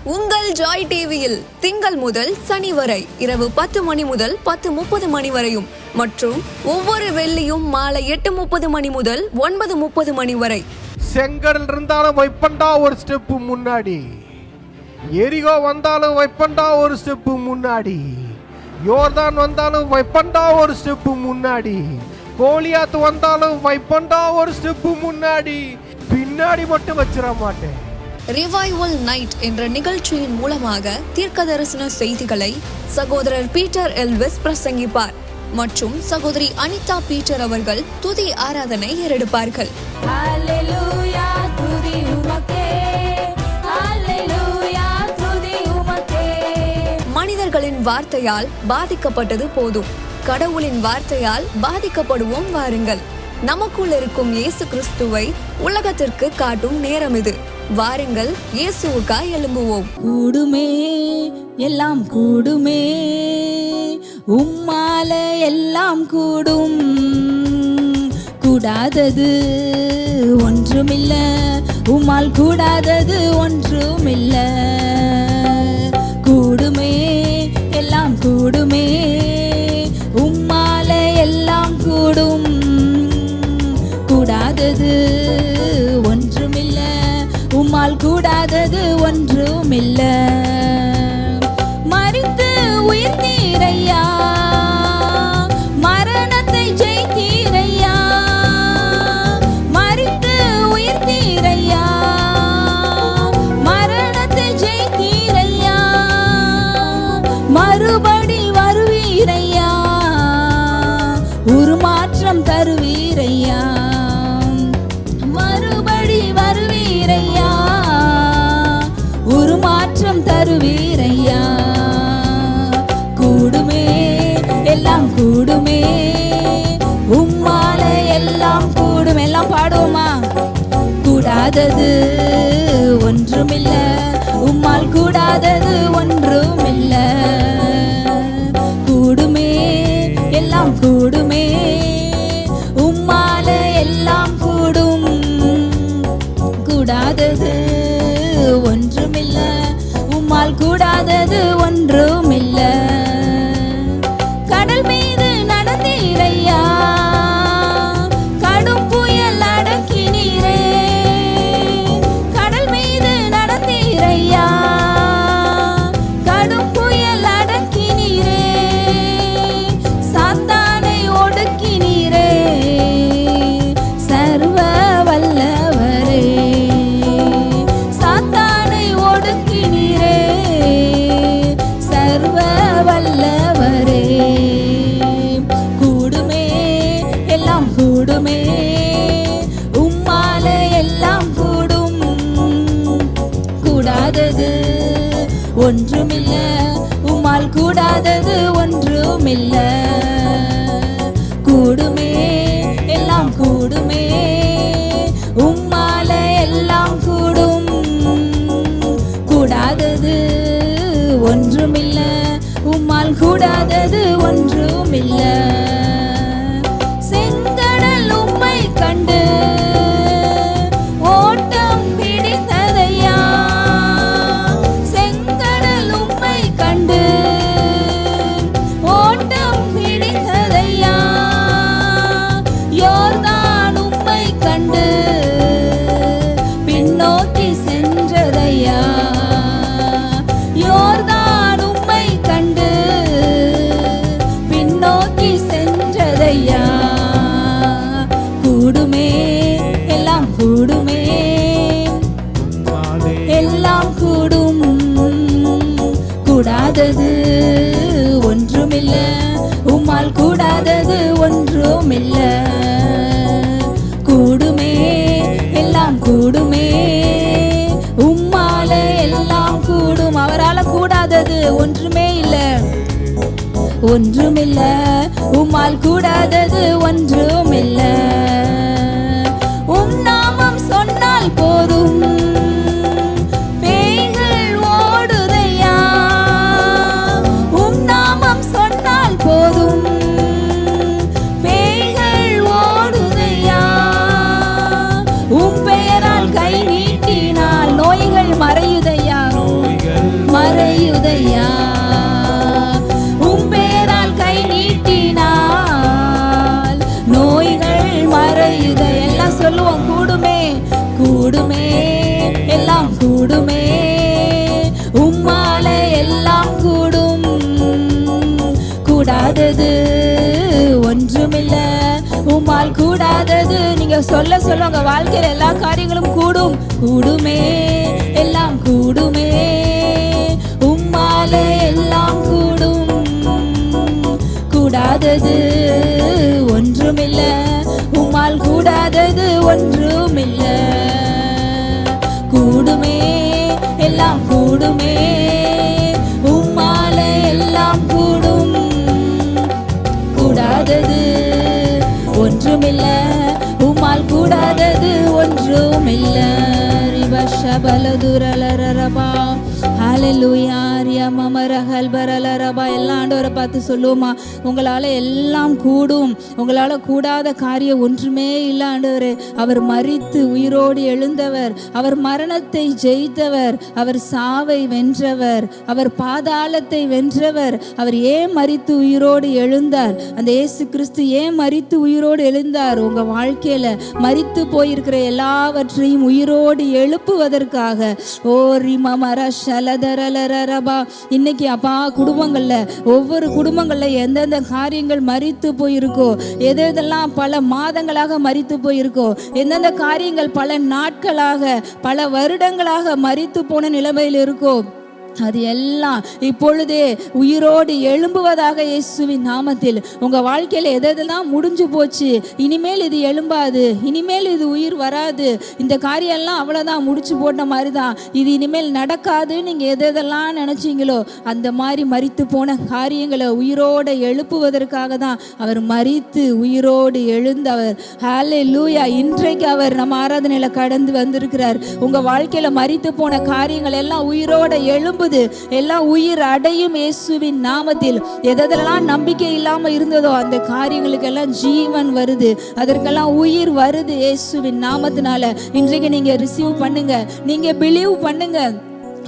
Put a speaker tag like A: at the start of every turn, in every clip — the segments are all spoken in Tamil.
A: உங்கள் ஜாய் டிவியில் திங்கள் முதல் சனி வரை இரவு 10 மணி முதல் 10:30 மணி வரையும் மற்றும் ஒவ்வொரு வெள்ளியும் மாலை 8:30 மணி முதல் 9:30 மணி வரை.
B: செங்கடல் இருந்தாலும் வைப்பண்டா ஒரு ஸ்டெப்பு முன்னாடி, எரிகோ வந்தாலும் வைப்பண்டா ஒரு ஸ்டெப்பு முன்னாடி, யோர்தான் வந்தாலும் வைப்பண்டா ஒரு ஸ்டெப்பு முன்னாடி, கோலியாத்து வந்தாலும் வைப்பண்டா ஒரு ஸ்டெப்பு முன்னாடி, பின்னாடி மட்டும் வச்சிட மாட்டேன்.
A: ரிவைவல் நைட் என்ற நிகழ்ச்சியின் மூலமாக தீர்க்க தரிசன செய்திகளை சகோதரர் பீட்டர் எல்விஸ் பிரசங்கிப்பார் மற்றும் சகோதரி அனிதா பீட்டர் அவர்கள் துதி ஆராதனை ஏறெடுப்பார்கள். மனிதர்களின் வார்த்தையால் பாதிக்கப்பட்டது போதும், கடவுளின் வார்த்தையால் பாதிக்கப்படுவோம் வாருங்கள். நமக்குள் இருக்கும் இயேசு கிறிஸ்துவை உலகத்திற்கு காட்டும் நேரம் இது. வாருங்கள், இயேசுவுக்காய் எழும்புவோம்.
C: கூடுமே எல்லாம் கூடுமே, உம்மால எல்லாம் கூடும், கூடாதது ஒன்றுமில்ல, உம்மால் கூடாதது ஒன்றுமில்ல. கூடுமே எல்லாம் கூடுமே, உம்மால எல்லாம் கூடும், கூடாதது ஒன்றுமில்ல, உம்மால் கூடாதது ஒன்றுமில்ல. மரித்து உயிர்த்தீரையா, மரணத்தை ஜெயித்தீரையா, மரித்து உயிர்த்தீரையா, மரணத்தை ஜெயித்தீரையா, மறுபடி வருவீரையா, உருமாற்றம் தருவீரையா, மறுபடி வருவீரையா, உருமாற்றம் தருவீரையா. கூடுமே எல்லாம் கூடுமே, உம்மால எல்லாம் கூடும். எல்லாம் பாடுவோமா? கூடாதது ஒன்றுமில்ல, உம்மால் கூடாதது ஒன்றுமில்ல. கூடுமே எல்லாம் கூடுமே, உம்மால எல்லாம் கூடும், கூடாதது ஒன்றுமில்ல, உம்மால் கூடாதது ஒன்றுமில்ல. கடல் மீது நடந்தீரையா, கடும் புயல் அடக்கினீரே, கடல் மீது நடந்தீரையா, கடும் புயல் அடக்கினீரே, சாத்தானை ஒடுக்கினீரே, சர்வ வல்லவரே, சாத்தானை ஒடுக்கினீரே, சர்வ வல்லவரே. கூடுமே எல்லாம் கூடுமே, உம்மால எல்லாம் கூடும், கூடாதது ஒன்றுமில்ல, உம்மால் கூடாதது ஒன்றுமில்ல. கூடுமே எல்லாம் கூடுமே, உம்மால எல்லாம் கூடும், கூடாதது ஒன்றுமில்ல, உம்மால் கூடாதது ஒன்றுமில்ல. செங்கடல் உம்மை கண்டு ஓட்டம் பிடித்ததையா, செங்கடல் உம்மை கண்டு ஓட்டம் பிடித்ததையா, யோர்தான் உம்மை கண்டு பின்னோக்கி சென்றதையா, யோர்தான் உம்மை கண்டு பின்னோக்கி சென்றதையா. கூடுமே எல்லாம் கூடுமே, எல்லாம் கூடும், கூடாதது ஒன்றுமில்ல, உம்மால் கூடாதது ஒன்றுமில்ல. கூடுமே எல்லாம் கூடுமே, உம்மால எல்லாம் கூடும், அவரால் கூடாதது ஒன்றுமே இல்ல, ஒன்றுமில்ல, உம்மால் கூடாதது ஒன்றுமில்ல. உம் நாமம் சொன்னால் போதும், பேய்கள் ஓடுதையா, உம் நாமம் சொன்னால் போதும், பேய்கள் ஓடுதையா, உம் பெயரால் கை நீட்டினால் நோய்கள் மறையுதையா, சொல்ல சொல்ல உங்க வாழ்க்கையில எல்லா காரியங்களும் கூடும். கூடுமே, எல்லாம் கூடுமே, உம்மாலே எல்லாம் கூடும். கூடாதது ஒன்றுமில்ல, உம்மால் கூடாதது ஒன்றுமில்ல. கூடுமே, எல்லாம் கூடுமே, உம்மாலே எல்லாம் கூடும். கூடாதது ஒன்றுமில்ல, உம்மால் கூடாதது ஒன்றுமில்ல. ரிபஷபலதுரலரபா ஹalleluya ரியமமரஹல்பரலரபா. எல்லாம் ஆண்டவரை பார்த்து சொல்லுவோமா, உங்களால் எல்லாம் கூடும். உங்களால் கூடாத காரியம் ஒன்றுமே இல்லை ஆண்டவரே. அவர் மரித்து உயிரோடு எழுந்தவர், அவர் மரணத்தை ஜெயித்தவர், அவர் சாவை வென்றவர், அவர் பாதாளத்தை வென்றவர். அவர் ஏன் மரித்து உயிரோடு எழுந்தார்? அந்த இயேசு கிறிஸ்து ஏன் மரித்து உயிரோடு எழுந்தார்? உங்க வாழ்க்கையில மரித்து போயிருக்கிற எல்லாவற்றையும் உயிரோடு எழுப்புவதற்காக. ஓ ரிமமர ஷலதரலரபா. இன்னைக்கு அப்பா குடும்பங்கள்ல, ஒவ்வொரு குடும்பங்கள்ல எந்தெந்த காரியங்கள் மரித்து போயிருக்கோ, எதெல்லாம் பல மாதங்களாக மரித்து போயிருக்கோ, எந்தெந்த காரியங்கள் பல நாட்களாக பல வருடங்களாக மரித்து போன நிலைமையில் இருக்கோ, அது எல்லாம் இப்பொழுதே உயிரோடு எழும்புவதாக இயேசுவின் நாமத்தில். உங்க வாழ்க்கையில எதெல்லாம் முடிஞ்சு போச்சு, இனிமேல் இது எழும்பாது, இனிமேல் இது உயிர் வராது, இந்த காரியம் எல்லாம் அவ்வளவுதான், முடிச்சு போட்ட மாதிரி தான், இது இனிமேல் நடக்காது, நீங்க எதெல்லாம் நினைச்சீங்களோ அந்த மாதிரி மரித்து போன காரியங்களை உயிரோடு எழுப்புவதற்காக தான் அவர் மரித்து உயிரோடு எழுந்தவர். ஹல்லேலூயா. இன்றைக்கு அவர் நம்ம ஆராதனையில கடந்து வந்திருக்கிறார். உங்க வாழ்க்கையில மரித்து போன காரியங்கள் எல்லாம் உயிரோட எழும்புது, எல்லாம் உயிர் அடையும் இயேசுவின் நாமத்தில். எதெல்லாம் நம்பிக்கை இல்லாம இருந்ததோ அந்த காரியங்களுக்கு எல்லாம் ஜீவன் வருது, அதற்கெல்லாம் உயிர் வருது இயேசுவின் நாமத்தினால. இன்றைக்கு நீங்க ரிசீவ் பண்ணுங்க, நீங்க பிலீவ் பண்ணுங்க.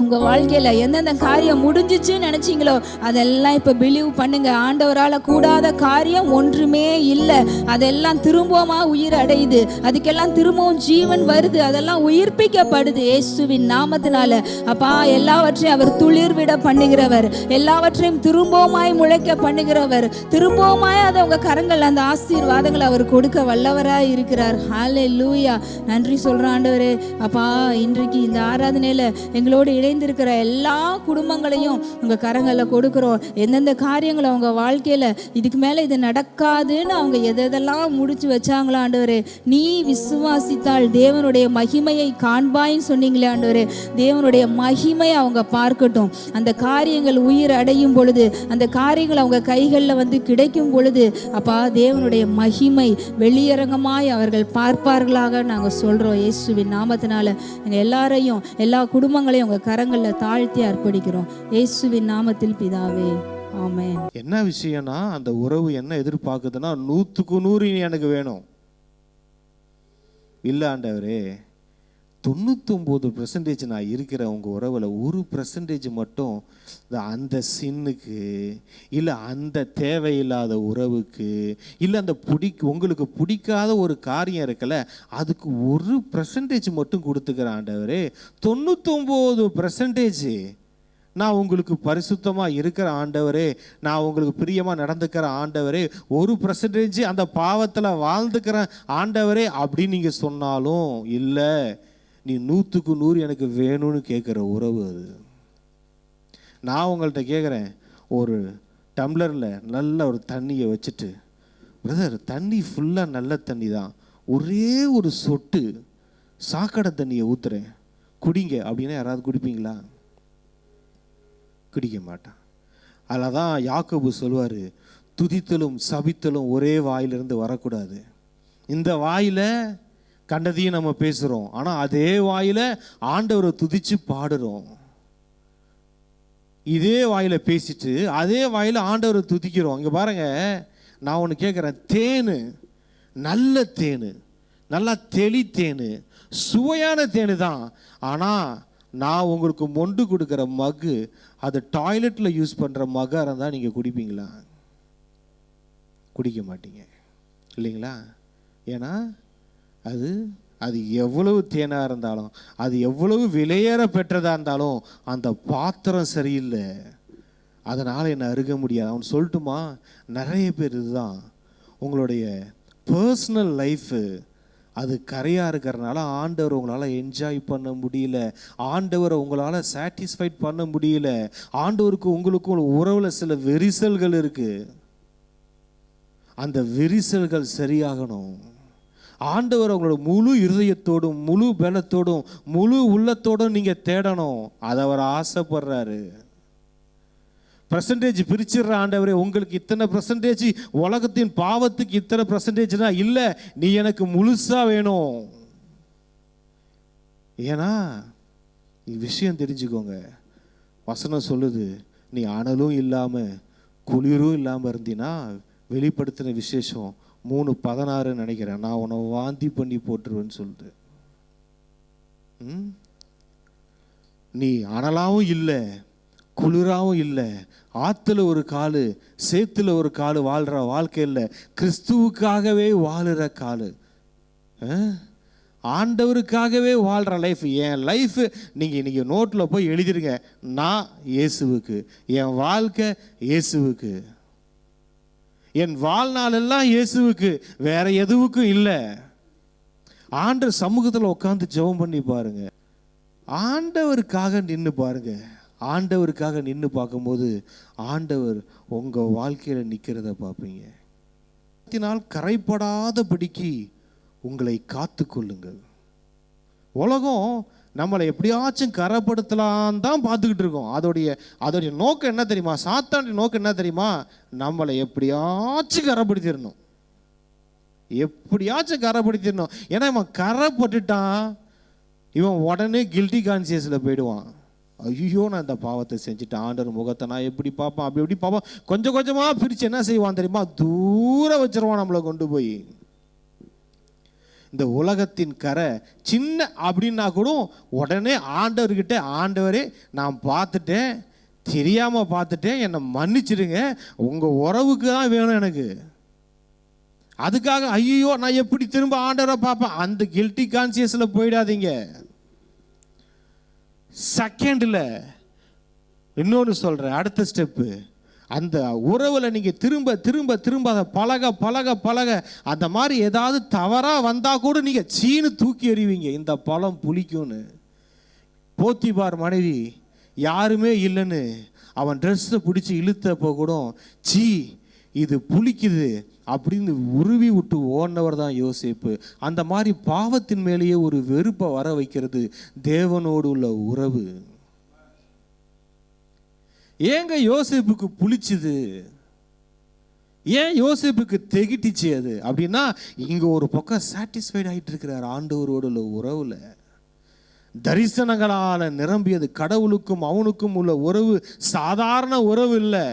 C: உங்க வாழ்க்கையில எந்தெந்த காரியம் முடிஞ்சிச்சுன்னு நினைச்சீங்களோ அதெல்லாம் இப்ப பிலீவ் பண்ணுங்க. ஆண்டவரால கூடாத காரியம் ஒன்றுமே இல்லை. அதெல்லாம் திரும்பவுமா உயிர் அடையுது, அதுக்கெல்லாம் திரும்பவும் ஜீவன் வருது, அதெல்லாம் உயிர்ப்பிக்கப்படுது இயேசுவின் நாமத்தினால. அப்பா, எல்லாவற்றையும் அவர் துளிர்விட பண்ணுகிறவர், எல்லாவற்றையும் திரும்பவுமாய் முளைக்க பண்ணுகிறவர், திரும்பவுமாய் அதை உங்க கரங்கள் அந்த ஆசீர்வாதங்களை அவர் கொடுக்க வல்லவராய் இருக்கிறார். ஹல்லேலூயா. நன்றி சொல்றேன் ஆண்டவரே. அப்பா, இன்றைக்கு இந்த ஆராதனையில எங்களோடு இணைந்திருக்கிற எல்லா குடும்பங்களையும் உங்க கரங்களை கொடுக்கிறோம். எந்தெந்த காரியங்களை அவங்க வாழ்க்கையில இதுக்கு மேல இது நடக்காதுன்னு அவங்க எதெல்லாம் முடிச்சு வச்சாங்களோ ஆண்டவரே, நீ விசுவாசித்தால் தேவனுடைய மகிமையை காண்பாயின்னு சொன்னீங்களே ஆண்டவரே, தேவனுடைய மகிமையை அவங்க பார்க்கட்டும். அந்த காரியங்கள் உயிர் அடையும் பொழுது, அந்த காரியங்கள் அவங்க கைகளில் வந்து கிடைக்கும் பொழுது, அப்பா, தேவனுடைய மகிமை வெளியரங்கமாய் அவர்கள் பார்ப்பார்களாக நாங்கள் சொல்றோம் இயேசுவின் நாமத்தினால. எங்கள் எல்லாரையும், எல்லா குடும்பங்களையும் உங்க கரங்களில் தாழ்த்தி அர்ப்பணிக்கிறோம் இயேசுவின் நாமத்தில் பிதாவே, ஆமென்.
B: என்ன விஷயம்னா, அந்த உறவு என்ன எதிர்பார்க்குதுன்னா 100க்கு 100 எனக்கு வேணும் இல்லை ஆண்டவரே. 99% நான் இருக்கிற உங்கள் உறவில் 1% மட்டும் அந்த சின்னுக்கு, இல்லை அந்த தேவையில்லாத உறவுக்கு, இல்லை அந்த உங்களுக்கு பிடிக்காத ஒரு காரியம் இருக்குல்ல, அதுக்கு 1% மட்டும் கொடுத்துக்கிறேன் ஆண்டவரே. 99% நான் உங்களுக்கு பரிசுத்தமாக இருக்கிற ஆண்டவரே, நான் உங்களுக்கு பிரியமாக நடந்துக்கிற ஆண்டவரே, 1% அந்த பாவத்தில் வாழ்ந்துக்கிறேன் ஆண்டவரே அப்படின்னு நீங்கள் சொன்னாலும், இல்லை, நீ 100க்கு 100 எனக்கு வேணும்னு கேட்குற உறவு அது. நான் உங்கள்கிட்ட கேட்குறேன், ஒரு டம்ளரில் நல்ல ஒரு தண்ணியை வச்சுட்டு, பிரதர் தண்ணி ஃபுல்லாக நல்ல தண்ணி தான், ஒரே ஒரு சொட்டு சாக்கடை தண்ணியை ஊற்றுறேன், குடிங்க அப்படின்னா யாராவது குடிப்பீங்களா? குடிக்க மாட்டான். அதில் தான் யாக்கோபு சொல்வார், துதித்தலும் சபித்தலும் ஒரே வாயிலிருந்து வரக்கூடாது. இந்த வாயில் கண்டதையும் நம்ம பேசுகிறோம், ஆனால் அதே வாயில் ஆண்டவரை துதிச்சு பாடுறோம். இதே வாயில் பேசிட்டு அதே வாயில் ஆண்டவரை துதிக்கிறோம். இங்கே பாருங்க, நான் ஒன்று கேட்குறேன், தேன், நல்ல தேன், நல்லா தெளித்தேன், சுவையான தேன் தான், ஆனால் நான் உங்களுக்கு மொண்டு கொடுக்குற மகு, அது டாய்லெட்டில் யூஸ் பண்ணுற மகாக இருந்தால் நீங்கள் குடிப்பீங்களா? குடிக்க மாட்டீங்க இல்லைங்களா? ஏன்னா அது எவ்வளவு தேனாக இருந்தாலும், அது எவ்வளவு விலையேற பெற்றதாக இருந்தாலும், அந்த பாத்திரம் சரியில்லை, அதனால் என்னை அருக முடியாது. அவன் சொல்லட்டுமா, நிறைய பேர் இதுதான், உங்களுடைய பர்சனல் லைஃபு
D: அது கரையாக இருக்கிறனால ஆண்டவர் உங்களால் என்ஜாய் பண்ண முடியல, ஆண்டவரை உங்களால் சாட்டிஸ்ஃபைட் பண்ண முடியல. ஆண்டவருக்கு உங்களுக்கும் உறவில் சில விரிசல்கள் இருக்குது. அந்த விரிசல்கள் சரியாகணும். ஆண்டவர் உங்களோட முழு இருதயத்தோடும் முழு பலத்தோடும் முழு உள்ளத்தோடும் நீங்கள் தேடணும். அதை அவர் ஆசைப்படுறாரு. பர்சன்டேஜ் பிரிச்சிடுற ஆண்டவரே, உங்களுக்கு இத்தனை பர்சன்டேஜ், உலகத்தின் பாவத்துக்கு இத்தனை பர்சன்டேஜ்னா இல்லை, நீ எனக்கு முழுசா வேணும். ஏன்னா விஷயம் தெரிஞ்சுக்கோங்க, வசனம் சொல்லுது, நீ அனலும் இல்லாமல் குளிரும் இல்லாமல் இருந்தீன்னா, வெளிப்படுத்தின விசேஷம் 3:16 நினைக்கிறேன், நான் உன்னை வாந்தி பண்ணி போட்டுருவேன்னு சொல்லுது. நீ அனலாவும் இல்லை குளிராவும் இல்லை, ஆற்றுல ஒரு காலு சேத்துல ஒரு காலு வாழ்கிற வாழ்க்கையில் கிறிஸ்துவுக்காகவே வாழுற காலு, ஆண்டவருக்காகவே வாழ்கிற லைஃப். என் லைஃப் நீங்கள் நோட்டில் போய் எழுதிருங்க, நான் இயேசுவுக்கு, என் வாழ்க்கை இயேசுவுக்கு, என் வாழ்நாளெல்லாம் இயேசுவுக்கு, வேற எதுவுக்கும் இல்லை. ஆண்டவர் சமூகத்தில் உட்காந்து ஜெபம் பண்ணி பாருங்க, ஆண்டவருக்காக நின்று பாருங்க. ஆண்டவருக்காக நின்று பார்க்கும்போது ஆண்டவர் உங்கள் வாழ்க்கையில் நிற்கிறத பார்ப்பீங்க. கரைப்படாதபடிக்கு உங்களை காத்து கொள்ளுங்கள். உலகம் நம்மளை எப்படியாச்சும் கரைப்படுத்தலாம் தான் பார்த்துக்கிட்டு இருக்கோம். அதோடைய நோக்கம் என்ன தெரியுமா? சாத்தானுடைய நோக்கம் என்ன தெரியுமா? நம்மளை எப்படியாச்சும் கரைப்படுத்திடணும், எப்படியாச்சும் கரைப்படுத்திடணும். ஏன்னா இவன் கரைப்பட்டுட்டான், இவன் உடனே கில்ட்டி கான்சியஸில் போயிடுவான். ஐயோ, நான் இந்த பாவத்தை செஞ்சுட்டேன், ஆண்டவர் முகத்தை நான் எப்படி பார்ப்பேன், அப்படி எப்படி பார்ப்பேன். கொஞ்சம் கொஞ்சமாக பிரித்து என்ன செய்வான் தெரியுமா? தூரம் வச்சிருவான் நம்மளை கொண்டு போய். இந்த உலகத்தின் கரை சின்ன அப்படின்னா கூட உடனே ஆண்டவர்கிட்ட, ஆண்டவரே நான் பார்த்துட்டேன், தெரியாமல் பார்த்துட்டேன், என்னை மன்னிச்சிடுங்க, உங்கள் உறவுக்கு தான் வேணும் எனக்கு, அதுக்காக ஐயோ நான் எப்படி திரும்ப ஆண்டவரை பார்ப்பேன், அந்த கில்ட்டி கான்சியஸில் போயிடாதீங்க. செகண்டில் இன்னொன்று சொல்கிறேன், அடுத்த ஸ்டெப்பு, அந்த உறவில் நீங்கள் திரும்ப திரும்ப திரும்ப அதை பழக பழக பழக அந்த மாதிரி ஏதாவது தவறாக வந்தால் கூட நீங்கள் சீனு தூக்கி எறிவீங்க, இந்த பழம் புளிக்கும்னு. போத்திபார் மனைவி யாருமே இல்லைன்னு அவன் ட்ரெஸ்ஸை பிடிச்சி இழுத்தப்போ கூட சீ இது புளிக்குது அப்படின்னு உருவி விட்டு ஓடினவர் தான் யோசேப்பு. அந்த மாதிரி பாவத்தின் மேலேயே ஒரு வெறுப்பை வர வைக்கிறது தேவனோடு உள்ள உறவு. ஏங்க யோசேப்புக்கு புளிச்சுது, ஏன் யோசேப்புக்கு திகிட்டிச்சு அது அப்படின்னா, இங்கே ஒரு பக்கம் சாட்டிஸ்ஃபைட் ஆகிட்டு இருக்கிறார் ஆண்டவரோடு உள்ள உறவில். தரிசனங்களால் நிரம்பியது. கடவுளுக்கும் அவனுக்கும் உள்ள உறவு சாதாரண உறவு இல்லை.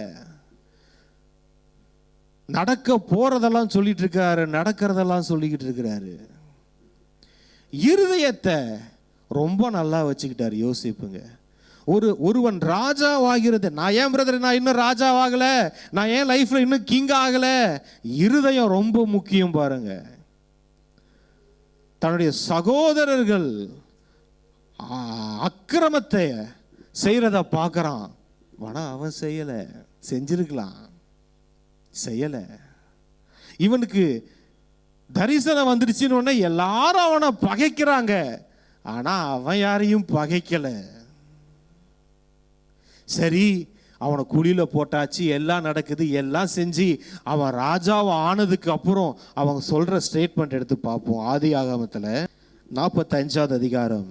D: நடக்க போறதெல்லாம் சொல்லிட்டு இருக்காரு, நடக்கிறதெல்லாம் சொல்லிக்கிட்டு இருக்கிறாரு. இருதயத்தை ரொம்ப நல்லா வச்சுக்கிட்டாரு யோசிப்புங்க. ஒருவன் ராஜாவாகிறது, நான் ஏன் பிரதர் நான் இன்னும் ராஜாவாகல, நான் ஏன் லைஃப்ல இன்னும் கிங் ஆகல, இருதயம் ரொம்ப முக்கியம் பாருங்க. தன்னுடைய சகோதரர்கள் அக்கிரமத்தை செய்யறத பார்க்கறான், ஆனா அவன் செய்யல, செஞ்சிருக்கலாம், செய்யல. இவனுக்கு தரிசனம் வந்துருச்சுன்னு உடனே எல்லாரும் அவனை பகைக்கிறாங்க, ஆனா அவன் யாரையும் பகைக்கல. சரி, அவனை குழியில போட்டாச்சு, எல்லாம் நடக்குது, எல்லாம் செஞ்சு அவன் ராஜாவை ஆனதுக்கு அப்புறம் அவங்க சொல்ற ஸ்டேட்மெண்ட் எடுத்து பார்ப்போம். ஆதியாகமத்தில் 45வது அதிகாரம்.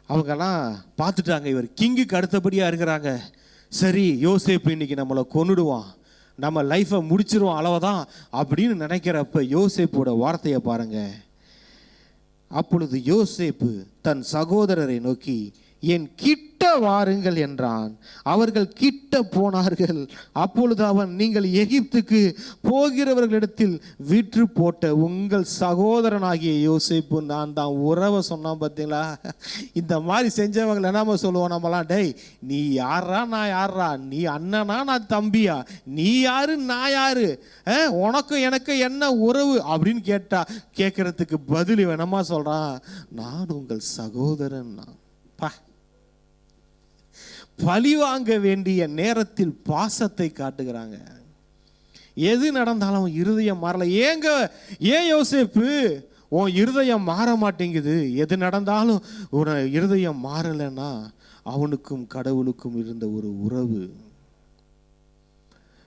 D: அவங்கெல்லாம் பார்த்துட்டாங்க, இவர் கிங்குக்கு அடுத்தபடியா இருக்கிறாங்க. சரி, யோசேப்பு இன்னைக்கு நம்மளை கொன்னுடுவான், நம்ம லைஃப்பை முடிச்சிருவோம் அளவுதான் அப்படின்னு நினைக்கிறப்ப யோசேப்போட வார்த்தையை பாருங்க. அப்பொழுது யோசேப்பு தன் சகோதரரை நோக்கி, என் கிட்ட வாருங்கள் என்றான். அவர்கள் கிட்ட போனார்கள். அப்பொழுது அவன், நீங்கள் எகிப்துக்கு போகிறவர்களிடத்தில் விற்று போட்ட உங்கள் சகோதரனாகிய யோசேப்பு நான் தான். உறவை சொன்னான் பார்த்தீங்களா? இந்த மாதிரி செஞ்சவங்களை என்ன சொல்லுவோம் நம்மலாம், டேய் நீ யாரா நான் யாரா, நீ அண்ணனா நான் தம்பியா, நீ யாரு நான் யாரு, உனக்கும் எனக்கு என்ன உறவு அப்படின்னு கேட்கறதுக்கு பதில் வேணமா சொல்றான், நான் உங்கள் சகோதரன். பழி வாங்க வேண்டிய நேரத்தில் பாசத்தை காட்டுகிறாங்க. எது நடந்தாலும் இருதயம் மாறல. ஏன் யோசேப்பு உன் இருதயம் மாற மாட்டேங்குது, எது நடந்தாலும் உன் இருதயம் மாறலைன்னா அவனுக்கும் கடவுளுக்கும் இருந்த ஒரு உறவு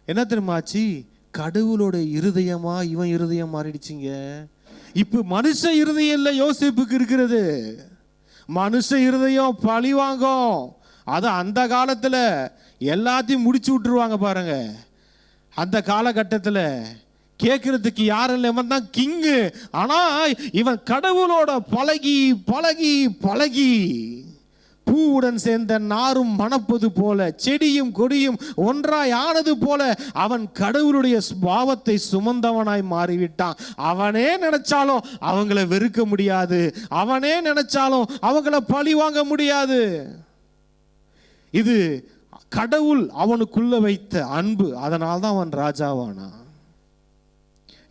D: என்ன தெரியுமாச்சு? கடவுளோட இருதயமா இவன் இருதயம் மாறிடுச்சிங்க. இப்ப மனுஷ இருதயம் இல்லை யோசேப்புக்கு இருக்கிறது. மனுஷ இருதயம் பழி வாங்கும். அது அந்த காலத்துல எல்லாத்தையும் முடிச்சு விட்டுருவாங்க பாருங்க. அந்த காலகட்டத்தில் கேட்கறதுக்கு யாரும் இல்லை, இவன் தான் கிங்கு. ஆனா இவன் கடவுளோட பழகி பழகி பழகி பூவுடன் சேர்ந்த நாரும் மணப்பது போல, செடியும் கொடியும் ஒன்றாய் ஆனது போல அவன் கடவுளுடைய பாவத்தை சுமந்தவனாய் மாறிவிட்டான். அவனே நினைச்சாலும் அவங்கள வெறுக்க முடியாது, அவனே நினைச்சாலும் அவங்கள பழி வாங்க முடியாது. இது கடவுள் அவனுக்குள்ள வைத்த அன்பு. அதனால தான் அவன் ராஜாவானா.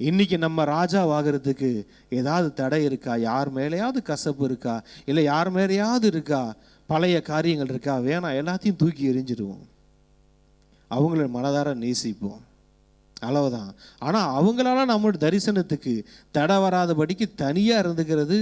D: இன்னைக்கு நம்ம ராஜாவாகிறதுக்கு ஏதாவது தடை இருக்கா? யார் மேலேயாவது கசப்பு இருக்கா? இல்லை யார் மேலேயாவது இருக்கா? பழைய காரியங்கள் இருக்கா? வேணாம், எல்லாத்தையும் தூக்கி எறிஞ்சிடுவோம். அவங்கள மனதார நேசிப்போம், அளவுதான். ஆனால் அவங்களால நம்மளோட தரிசனத்துக்கு தடை வராதபடிக்கு தனியாக இருந்துக்கிறது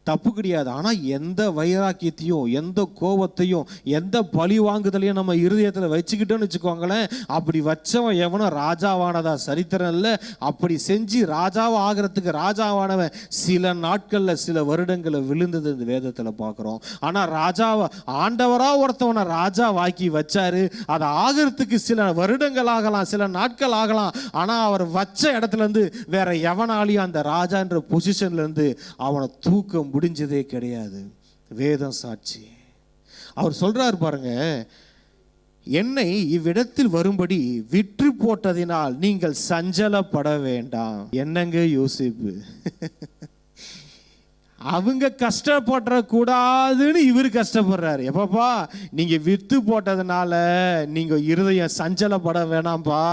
D: தப்பு கிடையாது. ஆனால் எந்த வைராக்கியத்தையும் எந்த கோபத்தையும் எந்த பழி வாங்குதலையும் நம்ம இருதயத்தில் வச்சுக்கிட்டோன்னு வச்சுக்கோங்களேன், அப்படி வச்சவன் எவனும் ராஜாவானதா சரித்திரம் இல்லை. அப்படி செஞ்சு ராஜாவை ஆகிறதுக்கு ராஜாவானவன் சில நாட்களில் சில வருடங்களில் விழுந்தது இந்த வேதத்தில் பார்க்குறோம். ஆனால் ராஜாவை ஆண்டவராக ஒருத்தவனை ராஜா வாக்கி வச்சாரு. அதை ஆகிறதுக்கு சில வருடங்கள் ஆகலாம், சில நாட்கள் ஆகலாம். ஆனால் அவர் வச்ச இடத்துலேருந்து வேற எவனாலையும் அந்த ராஜான்ற பொசிஷன்லேருந்து அவனை தூக்க முடிஞ்சதே கிடையாது. வேதம் சாட்சி. அவர் சொல்றார் பாருங்க, என்னை இவ்விடத்தில் வரும்படி விற்று போட்டதினால் நீங்கள் சஞ்சலப்பட வேண்டாம். என்னங்க யோசிப்பு? அவங்க கஷ்டப்பட கூடாதுன்னு இவர் கஷ்டப்படுறாரு. எப்பப்பா நீங்க விற்று போட்டதுனால நீங்க இருதயம் சஞ்சலப்பட வேணாம்பா,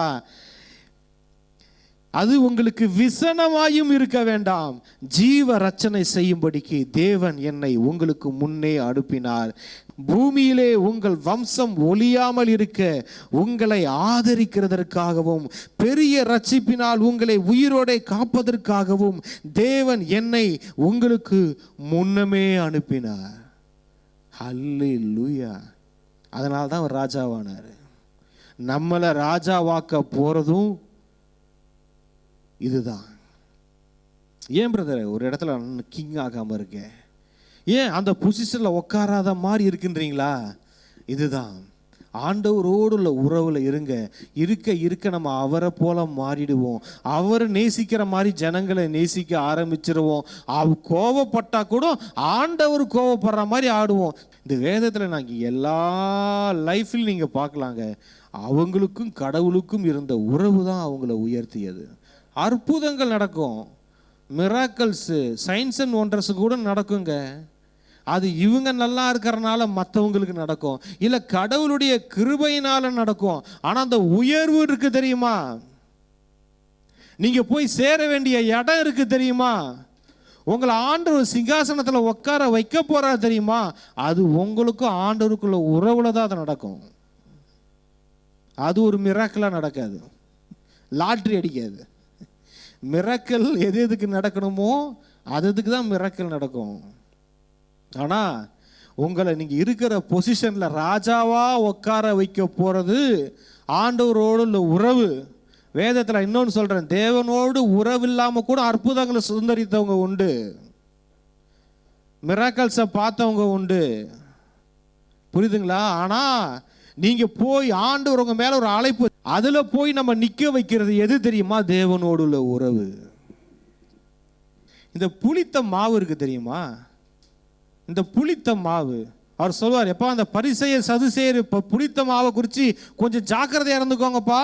D: அது உங்களுக்கு விசனமாயும் இருக்க வேண்டாம். ஜீவ ரட்சனை செய்யும்படிக்கு தேவன் என்னை உங்களுக்கு முன்னே அனுப்பினார். பூமியிலே உங்கள் வம்சம் ஒளியாமல் இருக்க உங்களை ஆதரிக்கிறதற்காகவும் பெரிய ரட்சிப்பினால் உங்களை உயிரோடே காப்பதற்காகவும் தேவன் என்னை உங்களுக்கு முன்னமே அனுப்பினார். ஹல்லேலூயா. அதனால தான் அவர் ராஜாவானார். நம்மளை ராஜாவாக்க போறதும் இதுதான். ஏன் பிரதர் ஒரு இடத்துல கிங் ஆகாம இருக்க? ஏன் அந்த பொசிஷன்ல உட்காராத மாதிரி இருக்குன்றீங்களா? இதுதான் ஆண்டவரோடு உள்ள உறவுல இருங்க. இருக்க இருக்க நம்ம அவரை போல மாறிடுவோம். அவரை நேசிக்கிற மாதிரி ஜனங்களை நேசிக்க ஆரம்பிச்சிருவோம். கோவப்பட்டா கூட ஆண்டவர் கோவப்படுற மாதிரி ஆடுவோம். இந்த வேதத்தில் நாங்கள் எல்லா லைஃப்லையும் நீங்கள் பார்க்கலாங்க, அவங்களுக்கும் கடவுளுக்கும் இருந்த உறவு தான் அவங்கள உயர்த்தியது. அற்புதங்கள் நடக்கும், மிராக்கல்ஸு, சயின்ஸ் அண்ட் ஒண்டர்ஸ் கூட நடக்குங்க. அது இவங்க நல்லா இருக்கிறனால மற்றவங்களுக்கு நடக்கும், இல்லை கடவுளுடைய கிருபையினால நடக்கும். ஆனால் அந்த உயர்வு இருக்கு தெரியுமா? நீங்க போய் சேர வேண்டிய இடம் இருக்கு தெரியுமா? உங்களை ஆண்டவர் சிங்காசனத்தில் உட்கார வைக்க போறாரு தெரியுமா? அது உங்களுக்கும் ஆண்டவருக்குள்ள உறவுல தான் அது நடக்கும். அது ஒரு மிராக்கலா நடக்காது, லாட்ரி அடிக்காது. மிராக்கல் எது எதுக்கு நடக்கணுமோ அதுக்கு தான் மிராக்கல் நடக்கும். ஆனால் உங்களை நீங்கள் இருக்கிற பொசிஷனில் ராஜாவா உட்கார வைக்க போகிறது ஆண்டவரோடு உள்ள உறவு. வேதத்தில் இன்னொன்று சொல்கிறேன், தேவனோடு உறவு இல்லாமல் கூட அற்புதங்களை சுதந்திரித்தவங்க உண்டு, மிராக்கல்ஸை பார்த்தவங்க உண்டு. புரியுதுங்களா? ஆனால் நீங்கள் போய் ஆண்டவர் உங்க மேலே ஒரு அழைப்பு, அதில் போய் நம்ம நிற்க வைக்கிறது எது தெரியுமா? தேவனோடு உள்ள உறவு. இந்த புளித்த மாவு இருக்கு தெரியுமா? இந்த புளித்த மாவு, அவர் சொல்வார், எப்பா அந்த பரிசேயர் சதுசேயர் புளித்த மாவை குறித்து கொஞ்சம் ஜாக்கிரதையாக இருந்துக்கோங்கப்பா,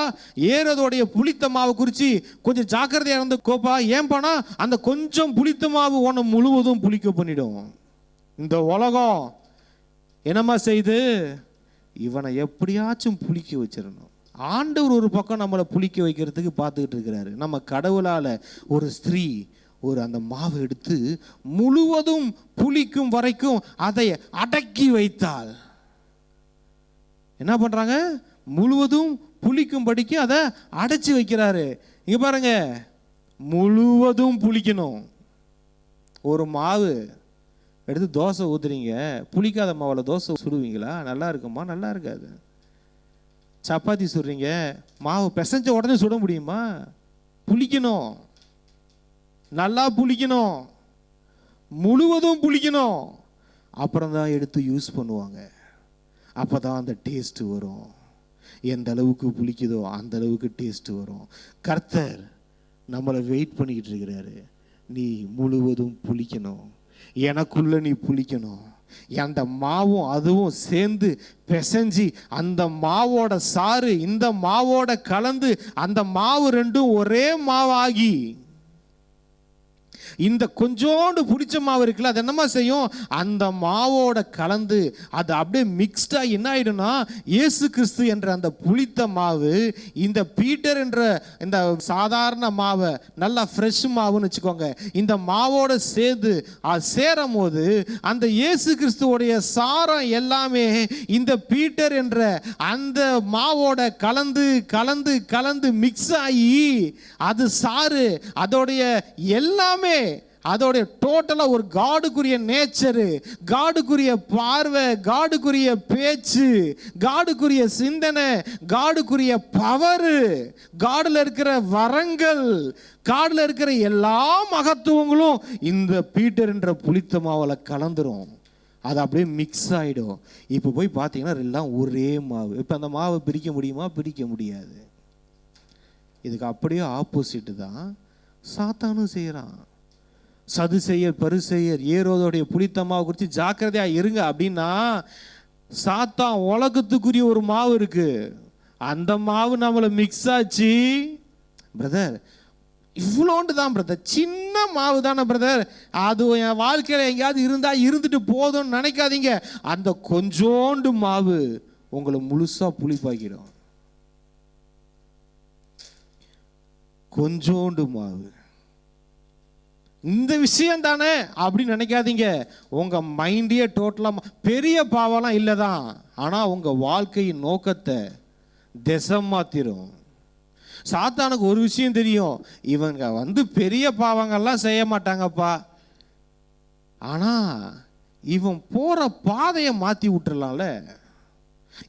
D: ஏறதோடைய புளித்த மாவை குறித்து கொஞ்சம் ஜாக்கிரதையாக இருந்துக்கோப்பா. ஏன்பானா அந்த கொஞ்சம் புளித்த மாவு உன்னை முழுவதும் புளிக்க பண்ணிடும். இந்த உலகம் என்னம்மா செய்து இவனை எப்படியாச்சும் புளிக்க வச்சிடணும். ஆண்டவர் ஒரு பக்கம் நம்மளை புளிக்க வைக்கிறதுக்கு பார்த்துக்கிட்டு இருக்கிறாரு. நம்ம கடவுளால் ஒரு ஸ்திரீ ஒரு அந்த மாவை எடுத்து முழுவதும் புளிக்கும் வரைக்கும் அதை அடக்கி வைத்தாள். என்ன பண்றாங்க? முழுவதும் புளிக்கும்படிக்கு அதை அடைச்சி வைக்கிறாரு. இங்க பாருங்க, முழுவதும் புளிக்கணும். ஒரு மாவு எடுத்து தோசை ஊற்றுறீங்க, புளிக்காத மாவில் தோசை சுடுவீங்களா? நல்லா இருக்குமா? நல்லா இருக்காது. சப்பாத்தி சுடுறீங்க, மாவு பிசைஞ்ச உடனே சுட முடியுமா? புளிக்கணும், நல்லா புளிக்கணும், முழுவதும் புளிக்கணும், அப்புறம் தான் எடுத்து யூஸ் பண்ணுவாங்க. அப்போ தான் அந்த டேஸ்ட்டு வரும். எந்த அளவுக்கு புளிக்குதோ அந்த அளவுக்கு டேஸ்ட்டு வரும். கர்த்தர் நம்மளை வெயிட் பண்ணிக்கிட்டு இருக்கிறாரு. நீ முழுவதும் புளிக்கணும், எனக்குள்ள நீ புளிக்கணும். அந்த மாவும் அதுவும் சேர்ந்து பிசைஞ்சி அந்த மாவோட சாறு இந்த மாவோட கலந்து அந்த மாவு ரெண்டும் ஒரே மாவாகி, இந்த கொஞ்சோண்டு புளிச்ச மாவு இருக்குல்ல, அது என்னமா செய்யும்? அந்த மாவோட கலந்து அது அப்படியே மிக்ஸ்டா என்ன ஆயிடும்னா, இயேசு கிறிஸ்து என்ற அந்த புளித்த மாவு இந்த பீட்டர் என்ற இந்த சாதாரண மாவை, நல்லா ஃப்ரெஷ் மாவுன்னு வச்சுக்கோங்க, இந்த மாவோட சேர்ந்து சேரும் போது அந்த இயேசு கிறிஸ்துவோடைய சாரம் எல்லாமே இந்த பீட்டர் என்ற அந்த மாவோட கலந்து கலந்து கலந்து மிக்ஸ் ஆகி அது சாறு அதோடைய எல்லாமே அதோடைய டோட்டலா ஒரு காடுக்குரிய நேச்சரு, காடுக்குரிய பார்வை, காடுக்குரிய பேச்சு, காடுக்குரிய சிந்தனை, காடுக்குரிய பவரு, காடுல இருக்கிற வரங்கள், காடுல இருக்கிற எல்லா மகத்துவங்களும் இந்த பீட்டர் என்ற புளித்த மாவுல கலந்துரும். அது அப்படியே மிக்ஸ் ஆகிடும். இப்போ போய் பார்த்தீங்கன்னா எல்லாம் ஒரே மாவு. இப்போ அந்த மாவை பிரிக்க முடியுமா? பிரிக்க முடியாது. இதுக்கு அப்படியே ஆப்போசிட்டு தான் சாத்தானும் செய்கிறான். சதுசேயர் பரிசேயர் ஏரோதோடைய புளித்த மாவு குறித்து ஜாக்கிரதையா இருங்க அப்படின்னா, சாத்தான் உலகத்துக்குரிய ஒரு மாவு இருக்கு, அந்த மாவு நம்மளை மிக்ஸ் ஆச்சு. பிரதர் இவ்வளோண்டு தான் பிரதர், சின்ன மாவு தானே பிரதர், அது என் வாழ்க்கையில் எங்கேயாவது இருந்தா இருந்துட்டு போதும்னு நினைக்காதீங்க. அந்த கொஞ்சோண்டு மாவு உங்களை முழுசா புளிப்பாக்கிடும். கொஞ்சோண்டு மாவு, இந்த விஷயம் தானே அப்படின்னு நினைக்காதீங்க. உங்க மைண்டே டோட்டலா பெரிய பாவம்லாம் இல்லைதான், ஆனா உங்க வாழ்க்கையின் நோக்கத்தை திசை மாத்திரும். சாத்தானுக்கு ஒரு விஷயம் தெரியும், இவங்க பெரிய பாவங்கள்லாம் செய்ய மாட்டாங்கப்பா, ஆனா இவன் போற பாதையை மாத்தி விட்டுறலாம்ல,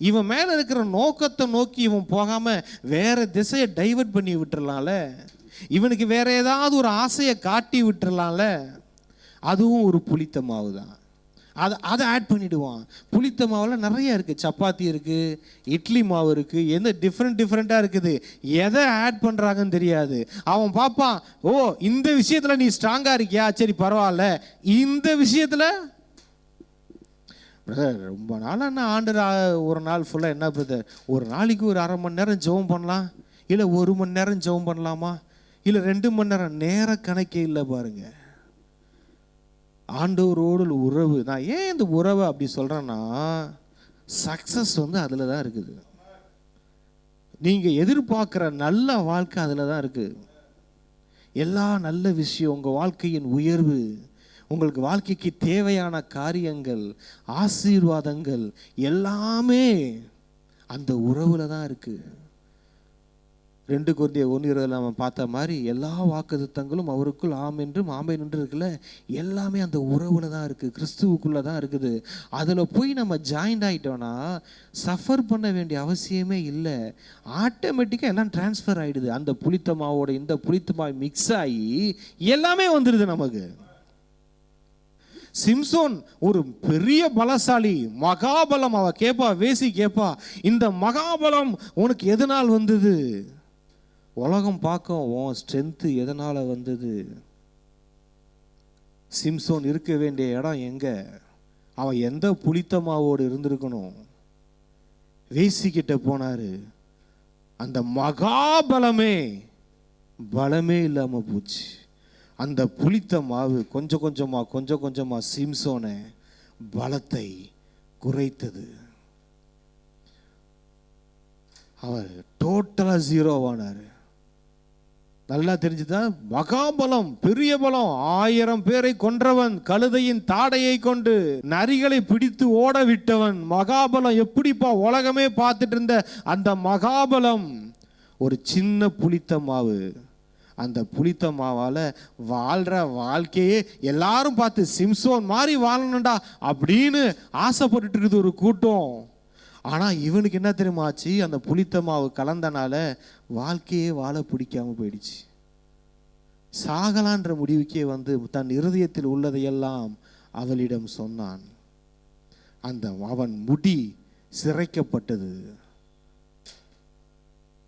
D: இவன் மேல இருக்கிற நோக்கத்தை நோக்கி இவன் போகாம வேற திசையை டைவர்ட் பண்ணி விட்டுறலாம்ல, இவனுக்கு வேற ஏதாவது ஒரு ஆசையை காட்டி விட்டுறலாம்ல. அதுவும் ஒரு புளித்த மாவு தான். அதை ஆட் பண்ணிடுவான். புளித்த மாவில் நிறைய இருக்குது, சப்பாத்தி இருக்குது, இட்லி மாவு இருக்குது, எந்த டிஃப்ரெண்ட்டாக இருக்குது. எதை ஆட் பண்ணுறாங்கன்னு தெரியாது. அவன் பார்ப்பான், ஓ இந்த விஷயத்தில் நீ ஸ்ட்ராங்காக இருக்கியா, சரி பரவாயில்ல, இந்த விஷயத்தில் பிரதர் ரொம்ப நாளாக என்ன ஆண்டு ஒரு நாள் ஃபுல்லாக என்ன பிரதர், ஒரு நாளைக்கு ஒரு அரை மணி நேரம் ஜெபம் பண்ணலாம், இல்லை 1 மணி நேரம் ஜெபம் பண்ணலாமா, இல்லை 2 மணி நேரம், நேர கணக்கே இல்லை பாருங்க. ஆண்டவரோடு உறவு. நான் ஏன் இந்த உறவை அப்படி சொல்றேன்னா, சக்சஸ் அதில் தான் இருக்குது. நீங்க எதிர்பார்க்குற நல்ல வாழ்க்கை அதில் தான் இருக்கு. எல்லா நல்ல விஷயம், உங்க வாழ்க்கையின் உயர்வு, உங்களுக்கு வாழ்க்கைக்கு தேவையான காரியங்கள், ஆசீர்வாதங்கள் எல்லாமே அந்த உறவுல தான் இருக்கு. 2 கொரிந்தியர் 1:20 நம்ம பார்த்த மாதிரி எல்லா வாக்குத்தத்தங்களும் அவருக்குள் ஆம் என்றும் ஆமென் என்று இருக்குல்ல, எல்லாமே அந்த உறவுல தான் இருக்கு, கிறிஸ்துவுக்குள்ள தான் இருக்குது. அதில் போய் நம்ம ஜாயின்ட் ஆகிட்டோம்னா சஃபர் பண்ண வேண்டிய அவசியமே இல்லை. ஆட்டோமேட்டிக்காக எல்லாம் டிரான்ஸ்ஃபர் ஆகிடுது. அந்த புளித்த மாவோட இந்த புளித்த மாவு மிக்ஸ் ஆகி எல்லாமே வந்துடுது நமக்கு. சிம்சோன் ஒரு பெரிய பலசாலி, மகாபலம். அவ கேப்பா, வேசி கேப்பா, இந்த மகாபலம் உனக்கு எதனால் வந்தது? உலகம் பார்க்கும் உன் ஸ்ட்ரென்த்து எதனால் வந்தது? சிம்சோன் இருக்க வேண்டிய இடம் எங்க? அவன் எந்த புளித்த மாவோடு இருந்திருக்கணும்? வேசிக்கிட்ட போனாரு, அந்த மகாபலமே பலமே இல்லாம போச்சு. அந்த புளித்த மாவு கொஞ்சம் கொஞ்சமா சிம்சோனை பலத்தை குறைத்தது. அவர் டோட்டலா ஜீரோவானாரு. நல்லா தெரிஞ்சுதான், மகாபலம், பெரிய பலம், 1000 பேரை கொன்றவன், கழுதையின் தாடையை கொண்டு நரிகளை பிடித்து ஓட விட்டவன், மகாபலம். எப்படிப்பா உலகமே பார்த்துட்டு இருந்த அந்த மகாபலம் ஒரு சின்ன புளித்த மாவு அந்த புளித்த மாவால் வாழ்கிற வாழ்க்கையே எல்லாரும் பார்த்து சிம்சோன் மாதிரி வாழணும்டா அப்படின்னு ஆசைப்பட்டுட்டு இருக்குது ஒரு கூட்டம். ஆனால் இவனுக்கு என்ன தெரியுமா ஆச்சு? அந்த புளித்த மாவு கலந்தனால வாழ்க்கையே வாழ பிடிக்காம போயிடுச்சு. சாகலான்ற முடிவுக்கே வந்து தன் இருதயத்தில் உள்ளதையெல்லாம் அவளிடம் சொன்னான். அவன் முடி சிரைக்கப்பட்டது.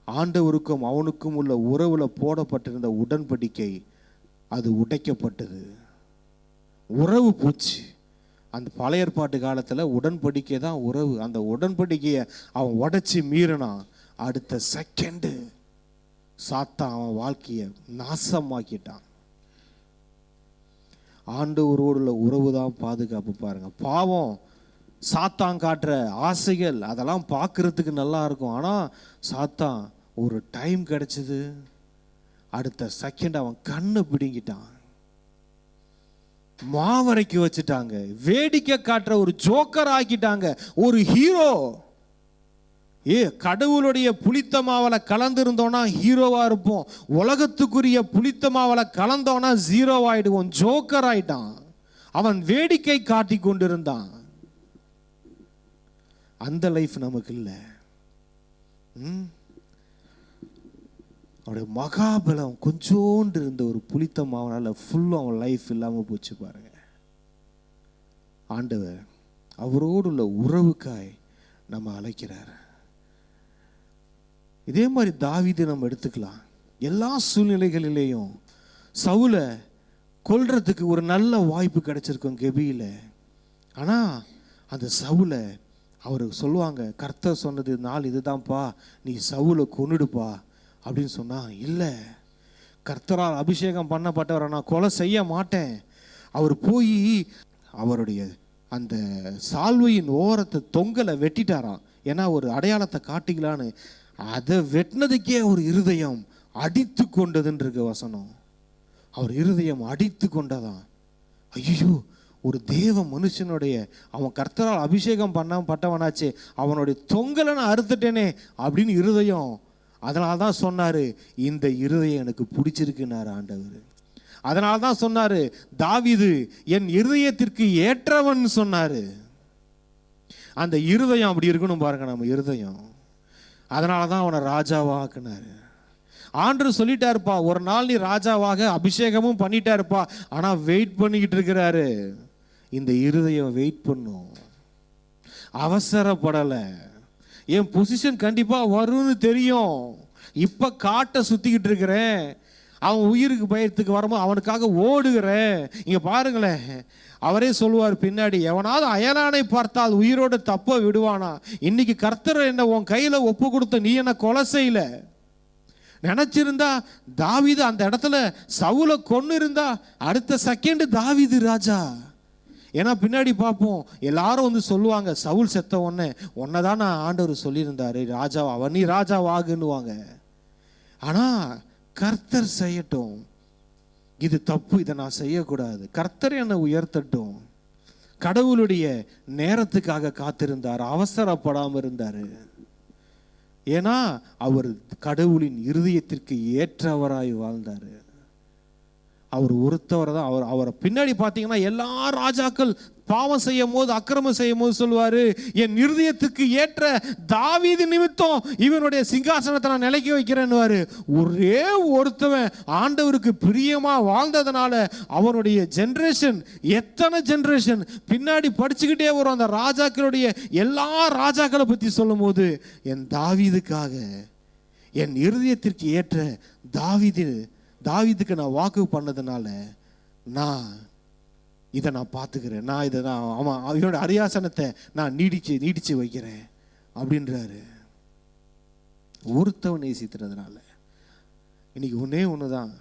D: ஆண்டவருக்கும் அவனுக்கும் உள்ள உறவுல போடப்பட்டிருந்த உடன்படிக்கை அது உடைக்கப்பட்டது. உறவு போச்சு. அந்த பழைய ஏற்பாட்டு காலத்தில் உடன்படிக்கை தான் உறவு. அந்த உடன்படிக்கையை அவன் உடைச்சி மீறினான். அடுத்த செகண்டு சாத்தான் அவன் வாழ்க்கையை நாசமாக்கிட்டான். ஆண்டவரோடு உள்ள உறவு தான் பாதுகாப்பு. பாருங்க, பாவம் சாத்தான் காட்டுற ஆசைகள் அதெல்லாம் பார்க்கறதுக்கு நல்லா இருக்கும். ஆனால் சாத்தான் ஒரு டைம் கிடைச்சது, அடுத்த செகண்ட் அவன் கண்ணை பிடுங்கிட்டான், மாவரைக்கு வச்சுட்டாங்க, வேடிக்கை காட்டுற ஒரு ஜோக்கர் ஆக்கிட்டாங்க, ஒரு ஹீரோ. கடவுளுடைய புளித்த மாவளை கலந்துருந்தோம்னா ஹீரோவா இருப்போம். உலகத்துக்குரிய புளித்த மாவளை கலந்தோம்னா ஜீரோ ஆயிடுவோம். ஜோக்கர் ஆயிட்டான். அவன் வேடிக்கை காட்டி கொண்டிருந்தான். அந்த லைஃப் நமக்கு இல்லை. அவருடைய மகாபலம் கொஞ்சோண்டு இருந்த ஒரு புளித்த மாவனால ஃபுல்லும் அவன் லைஃப் இல்லாமல் போச்சு. பாருங்க, ஆண்டவர் அவரோடு உள்ள உறவுக்காய் நம்ம அழைக்கிறார். இதே மாதிரி தாவீது நம்ம எடுத்துக்கலாம். எல்லா சூழ்நிலைகளிலேயும் சவுலை கொல்றதுக்கு ஒரு நல்ல வாய்ப்பு கிடைச்சிருக்கும் கெபியில். ஆனால் அந்த சவுலை அவர் சொல்லுவாங்க, கர்த்தர் சொன்னது நாள் இதுதான்ப்பா, நீ சவுலை கொன்னுடுப்பா அப்படின்னு சொன்னா, இல்லை, கர்த்தரால் அபிஷேகம் பண்ணப்பட்டவரை நான் கொலை செய்ய மாட்டேன். அவர் போய் அவருடைய அந்த சால்வையின் ஓரத்தை தொங்கலை வெட்டிட்டாராம். ஏன்னா ஒரு அடையாளத்தை காட்டிக்கலான்னு. அதை வெட்டினதுக்கே ஒரு இருதயம் அடித்து கொண்டதுன்னு இருக்கு வசனம். அவர் இருதயம் அடித்து கொண்டதான். ஐயோ, ஒரு தேவ மனுஷனுடைய, அவன் கர்த்தரால் அபிஷேகம் பண்ணப்பட்டவனாச்சே, அவனுடைய தொங்கலை நான் அறுத்துட்டேனே அப்படின்னு இருதயம். அதனால தான் சொன்னாரு, இந்த இருதயம் எனக்கு பிடிச்சிருக்குன்னாரு ஆண்டவர். அதனால தான் சொன்னாரு, தாவீது என் இருதயத்திற்கு ஏற்றவன் சொன்னாரு. அந்த இருதயம் அப்படி இருக்கணும் பாருங்க, நம்ம இருதயம். அதனால தான் அவனை ராஜாவாக்குனாரு. ஆண்டவர் சொல்லிட்டாருப்பா, ஒரு நாள் நீ ராஜாவாக அபிஷேகமும் பண்ணிட்டாருப்பா. ஆனா வெயிட் பண்ணிக்கிட்டு இருக்கிறாரு. இந்த இருதயம் வெயிட் பண்ணும், அவசரப்படலை. என் பொசிஷன் கண்டிப்பா வரும்னு தெரியும். இப்ப காட்ட சுத்திக்கிட்டு இருக்கிறேன், அவன் உயிருக்கு பயத்துக்கு வரும்போது அவனுக்காக ஓடுகிறேன். இங்க பாருங்களேன், அவரே சொல்லுவார் பின்னாடி, எவனாவது அயலானை பார்த்தால் உயிரோடு தப்ப விடுவானா? இன்னைக்கு கர்த்தர் என்ன உன் கையில ஒப்பு கொடுத்த, நீ என்ன கொலை செய்யல. நினைச்சிருந்தா தாவீது அந்த இடத்துல சவுலை கொன்னு இருந்தா அடுத்த செகண்ட் தாவீது ராஜா. ஏன்னா பின்னாடி பார்ப்போம், எல்லாரும் வந்து சொல்லுவாங்க, சவுல் செத்த உன்னைதான் நான் ஆண்டவர் சொல்லியிருந்தாரு ராஜா, அவன் நீ ராஜாவாகுன்னுவாங்க. ஆனா கர்த்தர் செய்யட்டும், இது தப்பு, இதை நான் செய்யக்கூடாது, கர்த்தர் என்னை உயர்த்தட்டும். கடவுளுடைய நேரத்துக்காக காத்திருந்தார், அவசரப்படாமல் இருந்தார். ஏன்னா அவர் கடவுளின் இருதயத்திற்கு ஏற்றவராய் வாழ்ந்தார். அவர் ஒருத்தவர் தான். அவரை பின்னாடி பார்த்தீங்கன்னா எல்லா ராஜாக்கள் பாவம் செய்யும் போது, அக்கிரமம் செய்யும் போது சொல்லுவாரு, என் இருதயத்துக்கு ஏற்ற தாவீது நிமித்தம் இவனுடைய சிங்காசனத்தை நான் நிலைக்க வைக்கிறேன்னு. ஒரே ஒருத்தவன் ஆண்டவருக்கு பிரியமா வாழ்ந்ததுனால அவனுடைய ஜென்ரேஷன், எத்தனை ஜென்ரேஷன் பின்னாடி படிச்சுக்கிட்டே வரும். அந்த ராஜாக்களுடைய எல்லா ராஜாக்களை பற்றி சொல்லும் போது, என் தாவீதுக்காக, என் இருதயத்திற்கு ஏற்ற தாவீதுக்கு நான் வாக்கு பண்ணதுனால நான் இதை நான் பார்த்துக்கிறேன், நான் இதை நான் அவனோட அரியாசனத்தை நான் நீடிச்சு வைக்கிறேன் அப்படின்றாரு. ஒருத்தவன் நேசித்துறதுனால. இன்னைக்கு ஒன்று தான்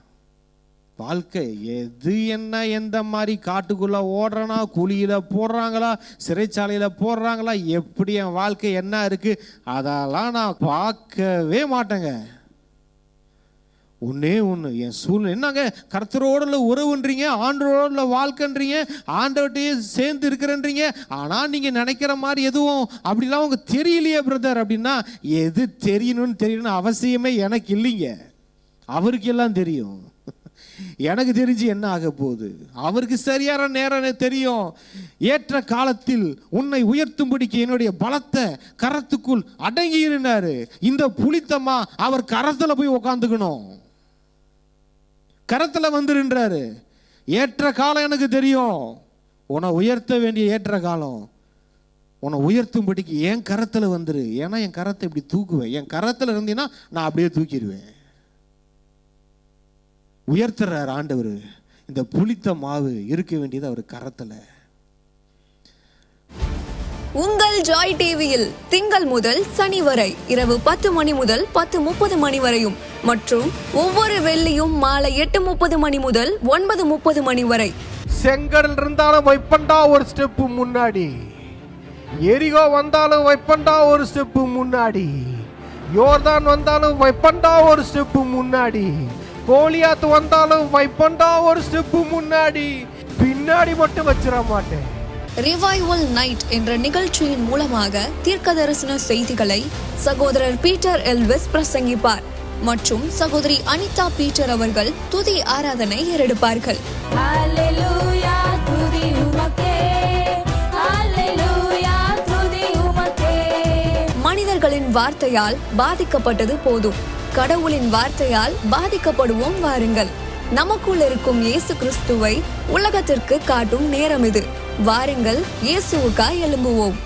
D: வாழ்க்கை. எது என்ன, எந்த மாதிரி காட்டுக்குள்ள ஓடுறனா, குழியில போடுறாங்களா, சிறைச்சாலையில போடுறாங்களா, எப்படி என் வாழ்க்கை என்ன இருக்கு, அதெல்லாம் நான் பார்க்கவே மாட்டேங்க. ஒன்னே ஒன்று, என் சூழ்நிலை என்னங்க, கர்த்தரோட உறவுன்றீங்க, ஆண்டவரோட வாழ்க்கைன்றீங்க, ஆண்டவர்கிட்டயே சேர்ந்து இருக்கிறன்றீங்க, ஆனால் நீங்கள் நினைக்கிற மாதிரி எதுவும் அப்படிலாம் உங்களுக்கு தெரியலையே பிரதர் அப்படின்னா, எது தெரியணும்னு அவசியமே எனக்கு இல்லைங்க. அவருக்கு எல்லாம் தெரியும். எனக்கு தெரிஞ்சு என்ன ஆக போகுது, அவருக்கு சரியான நேரம் தெரியும். ஏற்ற காலத்தில் உன்னை உயர்த்தும்படிக்கு என்னுடைய பலத்தை கரத்துக்குள் அடங்கி இருந்தாரு. இந்த புளித்தமா அவர் கரத்துல போய் உக்காந்துக்கணும், கரத்துல வந்துருன்றாரு. ஏற்ற காலம் எனக்கு தெரியும், உன்னை உயர்த்த வேண்டிய ஏற்ற காலம், உன்னை உயர்த்தும்படிக்கு என் கரத்துல வந்துரு. ஏன்னா என் கரத்தை இப்படி தூக்குவேன், என் கரத்துல இருந்தீங்கன்னா நான் அப்படியே தூக்கிடுவேன். உயர்த்துறார் ஆண்டவர். இந்த புளித்த மாவு இருக்க வேண்டியது அவர் கரத்துல.
A: உங்கள் ஜாய் டிவியில் திங்கள் முதல் சனி வரை இரவு 10 மணி முதல் 10:30 மணி வரையும் மற்றும் ஒவ்வொரு வெள்ளியும் மாலை 8:30 மணி முதல் 9:30 மணி வரை.
B: செங்கடல் இருந்தாலும் வைப்பண்டா ஒரு ஸ்டெப் முன்னாடி, எரிகோ வந்தாலும் வைப்பண்டா ஒரு ஸ்டெப் முன்னாடி, யோர்தான் வந்தாலும் வைப்பண்டா ஒரு ஸ்டெப் முன்னாடி, கோலியாத் வந்தாலும் வைப்பண்டா ஒரு ஸ்டெப் முன்னாடி, பின்னாடி மட்டும் வச்சிட மாட்டேன்.
A: ரிவைவல் நைட் என்ற நிகழ்ச்சியின் மூலமாக தீர்க்க தரிசன செய்திகளை சகோதரர் பீட்டர் எல்விஸ் பிரசங்கிப்பார் மற்றும் சகோதரி அனிதா பீட்டர் அவர்கள் துதி ஆராதனை ஏறெடுப்பார்கள்.
C: ஹல்லேலூயா, துதி உமக்கே. ஹல்லேலூயா, துதி உமக்கே.
A: மனிதர்களின் வார்த்தையால் பாதிக்கப்பட்டது போதும், கடவுளின் வார்த்தையால் பாதிக்கப்படுவோம் வாருங்கள். நமக்குள் இருக்கும் இயேசு கிறிஸ்துவை உலகத்திற்கு காட்டும் நேரம் இது. வாருங்கள், இயேசுவுக்காய் எழும்புவோம்.